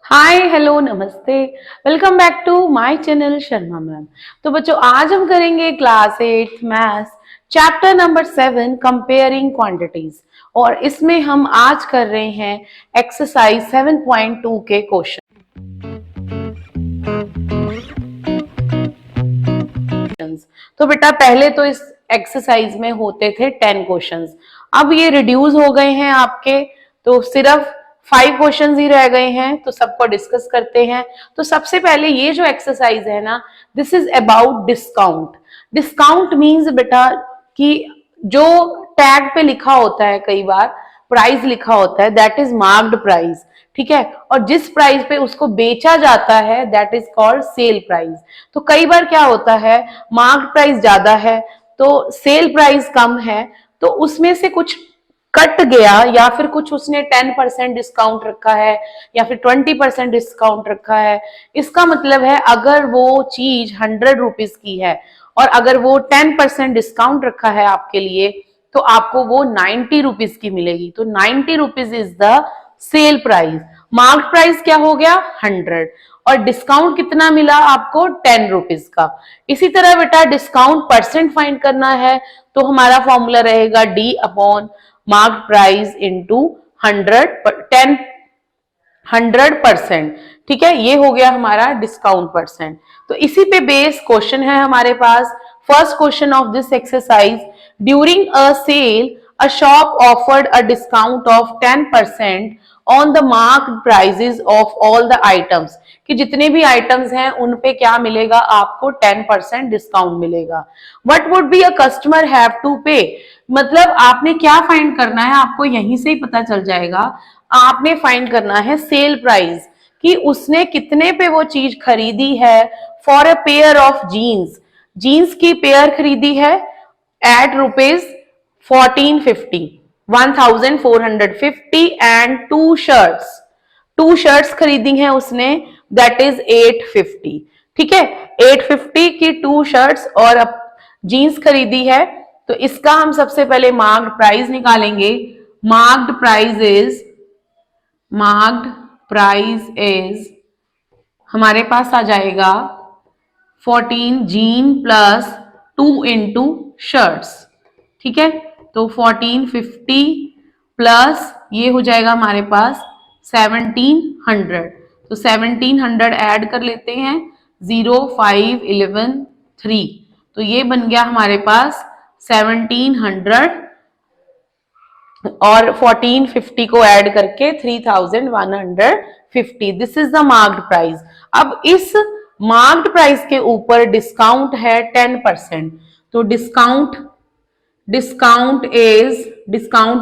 हाय hello नमस्ते। Welcome back to my channel Sharma ma'am. तो बच्चों आज हम करेंगे class 8 maths chapter number 7 comparing quantities और इसमें हम आज कर रहे हैं एक्सरसाइज 7.2 के क्वेश्चन। तो बेटा पहले तो इस एक्सरसाइज में होते थे 10 क्वेश्चंस, अब ये रिड्यूस हो गए हैं आपके, तो सिर्फ 5 क्वेश्चंस ही रह गए हैं। तो सबको डिस्कस करते हैं। तो सबसे पहले ये जो एक्सरसाइज है ना, this is about discount. Discount means बेटा कि जो टैग पे लिखा होता है, कई बार प्राइस लिखा होता है, दैट इज मार्क्ड प्राइस। ठीक है, और जिस प्राइस पे उसको बेचा जाता है that is called sale price. तो कई बार क्या होता है, मार्क्ड प्राइस ज्यादा है तो सेल प्राइस कम है, तो उसमें से कुछ कट गया या फिर कुछ उसने 10% डिस्काउंट रखा है या फिर 20% डिस्काउंट रखा है। इसका मतलब है अगर वो चीज 100 रुपीज की है और अगर वो 10% डिस्काउंट रखा है आपके लिए, तो आपको वो 90 रुपीज की मिलेगी। तो 90 rupees is the sale price. Marked price क्या हो गया 100 और डिस्काउंट कितना मिला आपको 10 रुपीज का। इसी तरह बेटा डिस्काउंट परसेंट फाइंड करना है तो हमारा फॉर्मूला रहेगा D upon marked price into 100%। ठीक है, ये हो गया हमारा डिस्काउंट परसेंट। तो इसी पे बेस क्वेश्चन है हमारे पास। First question of this exercise, during a sale a shop offered a discount of 10% on the marked prices of all the items, कि जितने भी आइटम्स हैं उन पे क्या मिलेगा आपको 10% डिस्काउंट मिलेगा। What would be a customer have to pay, मतलब आपने क्या फाइंड करना है, आपको यहीं से ही पता चल जाएगा। आपने फाइंड करना है सेल प्राइस, कि उसने कितने पे वो चीज खरीदी है। For a pair of jeans, jeans की पेयर खरीदी है at rupees 1450, 1450 and two shirts खरीदी हैं उसने, दैट इज 850। ठीक है, 850 की टू शर्ट्स और जीन्स खरीदी है। तो इसका हम सबसे पहले मार्क्ड प्राइस निकालेंगे। मार्क्ड प्राइस इज हमारे पास आ जाएगा 14 जीन प्लस 2 इंटू शर्ट्स। ठीक है, तो 1450 प्लस ये हो जाएगा हमारे पास 1700। तो 1700 ऐड कर लेते हैं, 0 5 11 3, तो ये बन गया हमारे पास 1700 और 1450 को ऐड करके 3150। This is the marked price. अब इस मार्क्ड प्राइस के ऊपर डिस्काउंट है 10%, तो discount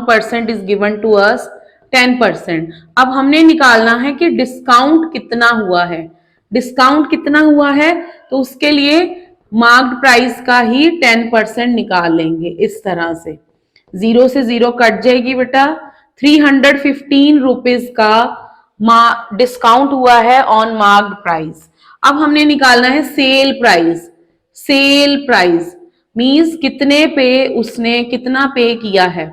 percent is given to us 10%। अब हमने निकालना है कि डिस्काउंट कितना हुआ है। डिस्काउंट कितना हुआ है तो उसके लिए मार्क्ड प्राइस का ही 10% निकाल लेंगे। इस तरह से 0 से 0 कट जाएगी बेटा। 315 रुपीज का डिस्काउंट हुआ है ऑन मार्क्ड प्राइस। अब हमने निकालना है सेल प्राइस मींस कितने पे उसने कितना पे किया है।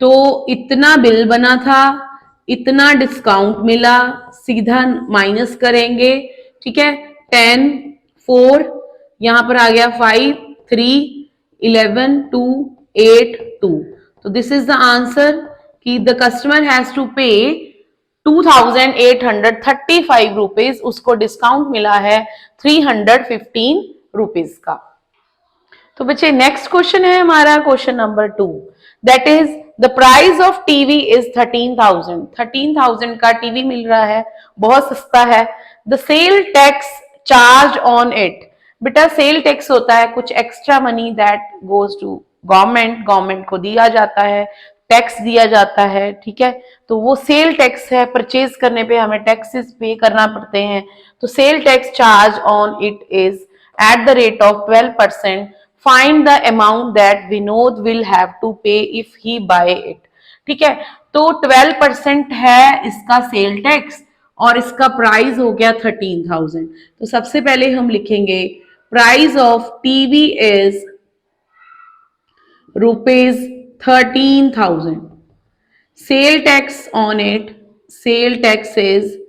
तो इतना बिल बना था, इतना डिस्काउंट मिला, सीधा माइनस करेंगे। ठीक है, 10 4 यहां पर आ गया 5 3 11 2 8 2। तो दिस इज द आंसर कि द कस्टमर हैज टू पे 2835 रुपीज, उसको डिस्काउंट मिला है 315 रुपीज का। तो बच्चे नेक्स्ट क्वेश्चन है हमारा question number 2, that is the price of TV is 13,000 का टीवी मिल रहा है, बहुत सस्ता है। The sale tax charge on it, बेटा सेल टैक्स होता है कुछ extra money that goes to government को दिया जाता है, टैक्स दिया जाता है। ठीक है, तो वो सेल टैक्स है, परचेज करने पे हमें टैक्सेस पे करना पड़ते हैं। तो sale tax charge on it is at the rate of 12%। Find the amount that Vinod will have to pay if he buy it. ठीक है, तो 12% है इसका सेल टैक्स और इसका प्राइस हो गया 13,000। तो सबसे पहले हम लिखेंगे price of TV is rupees 13,000, sale tax on it, sale tax is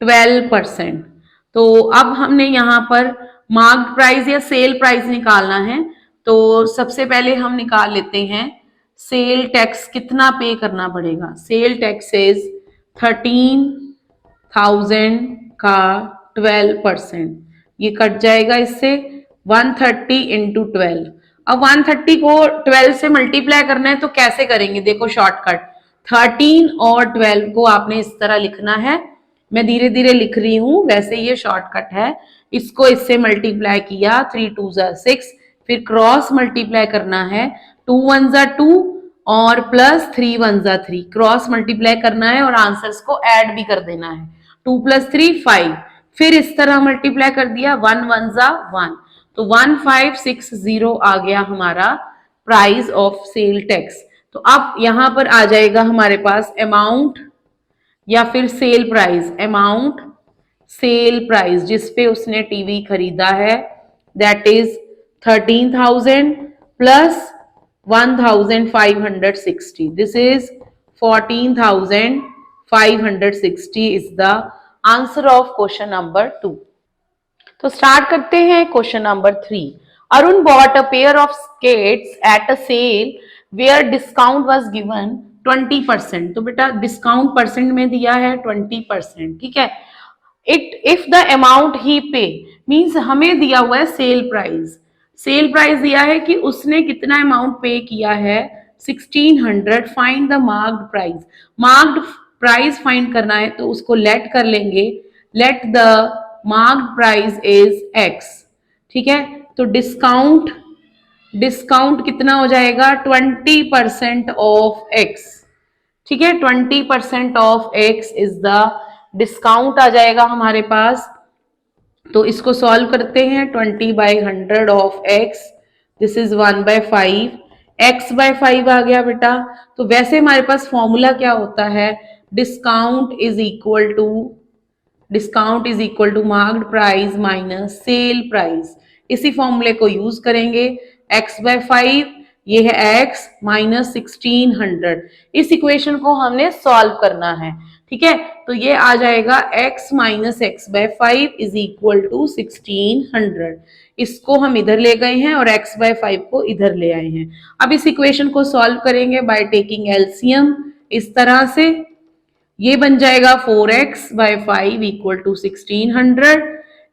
12%। तो अब हमने यहाँ पर मार्क्ड प्राइस या सेल प्राइस निकालना है। तो सबसे पहले हम निकाल लेते हैं सेल टैक्स कितना पे करना पड़ेगा। सेल टैक्स इज 13,000 का 12%, ये कट जाएगा इससे 130 इंटू 12। अब 130 को 12 से मल्टीप्लाई करना है तो कैसे करेंगे, देखो शॉर्टकट, 13 और 12 को आपने इस तरह लिखना है। मैं धीरे धीरे लिख रही हूं, वैसे ये शॉर्टकट है। इसको इससे मल्टीप्लाई किया, 3 2 6, फिर क्रॉस मल्टीप्लाई करना है, 2 1 2 और प्लस 3 1 3, क्रॉस मल्टीप्लाई करना है और आंसर्स को ऐड भी कर देना है। 2 + 3 5, फिर इस तरह मल्टीप्लाई कर दिया, 1 1 1, तो 1560 आ गया हमारा प्राइस ऑफ सेल टैक्स। तो अब यहां पर आ जाएगा हमारे पास अमाउंट या फिर sale price, amount sale price जिसपे उसने टीवी खरीदा है, that is 13,000 plus 1,560, this is 14,560 is the answer of question number 2। तो स्टार्ट करते हैं question number 3। Arun bought a pair of skates at a sale where discount was given 20%। तो बेटा discount percent में दिया है 20%, ठीक है। इफ द अमाउंट ही पे मींस हमें दिया हुआ है सेल प्राइस। सेल प्राइस दिया है कि उसने कितना अमाउंट पे किया है 1600। Find the marked price. Marked price find करना है तो उसको लेट कर लेंगे, let the marked price is x, ठीक है। तो डिस्काउंट कितना हो जाएगा 20% ऑफ x, ठीक है। 20% of x is the discount आ जाएगा हमारे पास। तो इसको सॉल्व करते हैं, 20/100 of x, this is 1/5, x/5 आ गया बेटा। तो वैसे हमारे पास फॉर्मूला क्या होता है, discount is equal to marked price minus sale price. इसी फॉर्मूले को यूज करेंगे, x/5 ये है x माइनस 1600। इस इक्वेशन को हमने सॉल्व करना है, ठीक है। तो ये आ जाएगा x minus x/5 is equal to 1600। इसको हम इधर ले गए हैं और x/5 को इधर ले आए हैं। अब इस इक्वेशन को सॉल्व करेंगे बाय टेकिंग एलसीएम इस तरह से, ये बन जाएगा 4x/5 equal to 1600।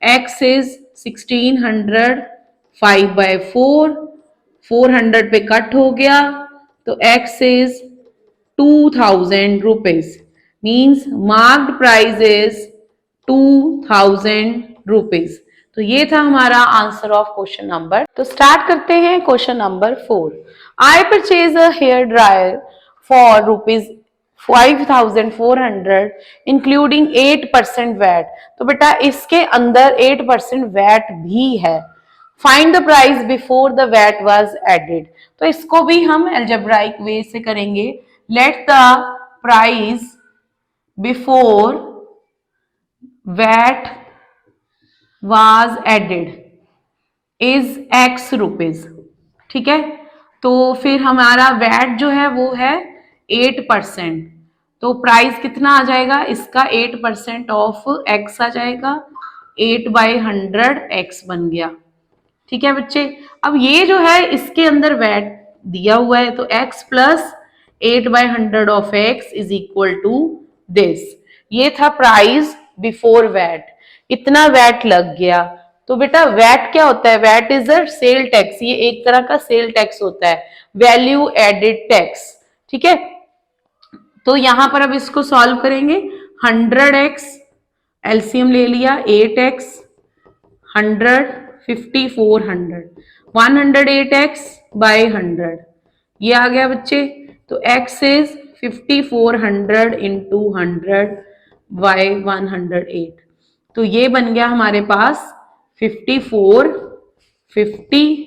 x is 1600, 5/4, 400 पे कट हो गया, तो x is 2000 rupees, means marked price is 2000 rupees. तो ये था हमारा आंसर ऑफ क्वेश्चन नंबर। तो स्टार्ट करते हैं question number 4। I purchase a hair dryer for ₹5,400 including 8% VAT. तो बेटा इसके अंदर 8% वैट भी है। Find the price before the VAT was added. तो इसको भी हम अलजेब्राइक वे से करेंगे। Let the price before VAT was added is x rupees, ठीक है। तो फिर हमारा वैट जो है वो है 8%, तो प्राइस कितना आ जाएगा इसका 8% ऑफ x आ जाएगा, 8/100 x बन गया, ठीक है बच्चे। अब ये जो है इसके अंदर वैट दिया हुआ है, तो x plus 8/100 of x is equal to this. ये था प्राइस बिफोर वैट, इतना वैट लग गया। तो बेटा वैट क्या होता है, VAT is a sale tax, ये एक तरह का सेल टैक्स होता है, वैल्यू एडेड टैक्स, ठीक है। तो यहां पर अब इसको सॉल्व करेंगे, 100x एलसीएम ले लिया, 8x 100 5400, 108x/100 ये आ गया बच्चे। तो x इज 5400 इंटू 100/108, तो ये बन गया हमारे पास 5450,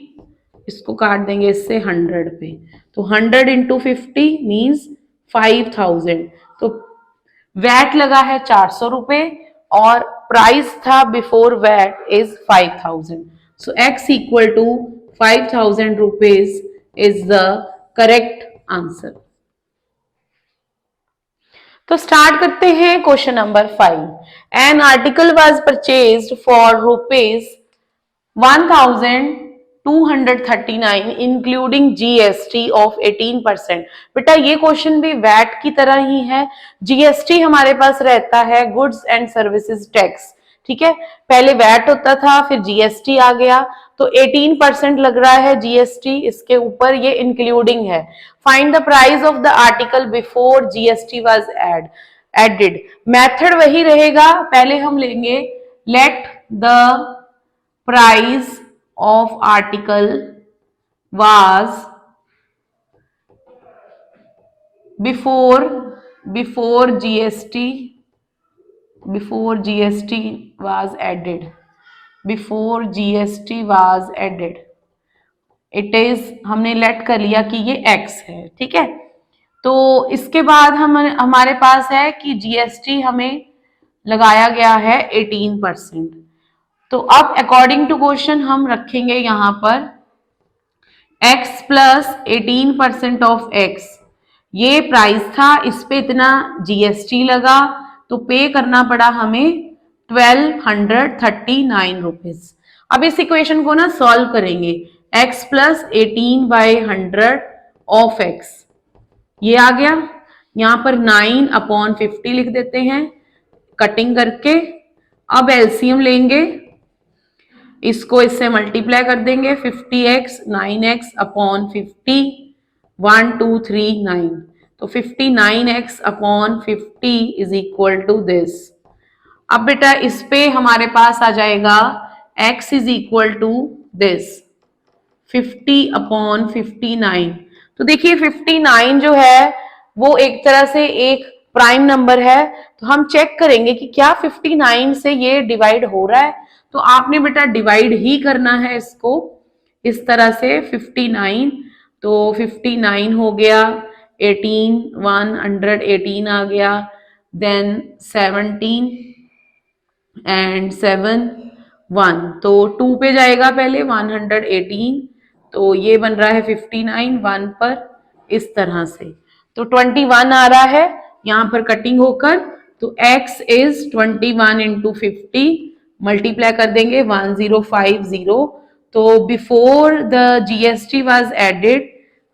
इसको काट देंगे इससे 100 पे, तो 100 इंटू 50 मीन्स 5000। तो वैट लगा है 400 रुपए और प्राइस था before VAT is 5000। So x equal to 5000 rupees is the correct answer. तो तो स्टार्ट करते हैं question number 5। An article was purchased for rupees 1239 including GST of 18%। बेटा ये क्वेश्चन भी वैट की तरह ही है। जीएसटी हमारे पास रहता है गुड्स एंड सर्विसेज टैक्स, ठीक है। पहले वैट होता था, फिर जीएसटी आ गया, तो 18% लग रहा है जीएसटी इसके ऊपर, ये इंक्लूडिंग है। Find the price of the article before GST was added. Method वही रहेगा, पहले हम लेंगे let the price of article was before GST was added, before GST was added, it is, हमने लेट कर लिया कि ये x है, ठीक है। तो इसके बाद हमारे पास है कि जीएसटी हमें लगाया गया है 18%। तो अब अकॉर्डिंग टू क्वेश्चन हम रखेंगे यहां पर x प्लस 18% ऑफ x, ये प्राइस था, इस पे इतना जीएसटी लगा, तो पे करना पड़ा हमें 1239 रुपीज। अब इस इक्वेशन को ना सॉल्व करेंगे, x प्लस 18/100 ऑफ x, ये आ गया। यहां पर 9/50 लिख देते हैं कटिंग करके। अब एलसीएम लेंगे, इसको इससे मल्टीप्लाई कर देंगे, 50x 9x/50 1239, तो 59x/50 is equal to this. अब बेटा इस पे हमारे पास आ जाएगा x is equal to this 50/59। तो देखिए 59 जो है वो एक तरह से एक प्राइम नंबर है, तो हम चेक करेंगे कि क्या 59 से ये डिवाइड हो रहा है। तो आपने बेटा डिवाइड ही करना है इसको इस तरह से 59, तो 59 हो गया, 18 118 आ गया, देन 17 एंड 7 1, तो 2 पे जाएगा पहले 118, तो ये बन रहा है 59 1 पर इस तरह से, तो 21 आ रहा है यहां पर कटिंग होकर। तो x इज 21 इंटू 50, मल्टीप्लाई कर देंगे 1050। तो before the GST was added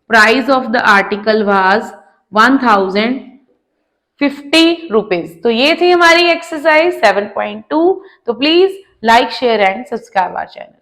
price of the article was 1050 rupees. तो ये थी हमारी एक्सरसाइज 7.2। तो please like share and subscribe our channel.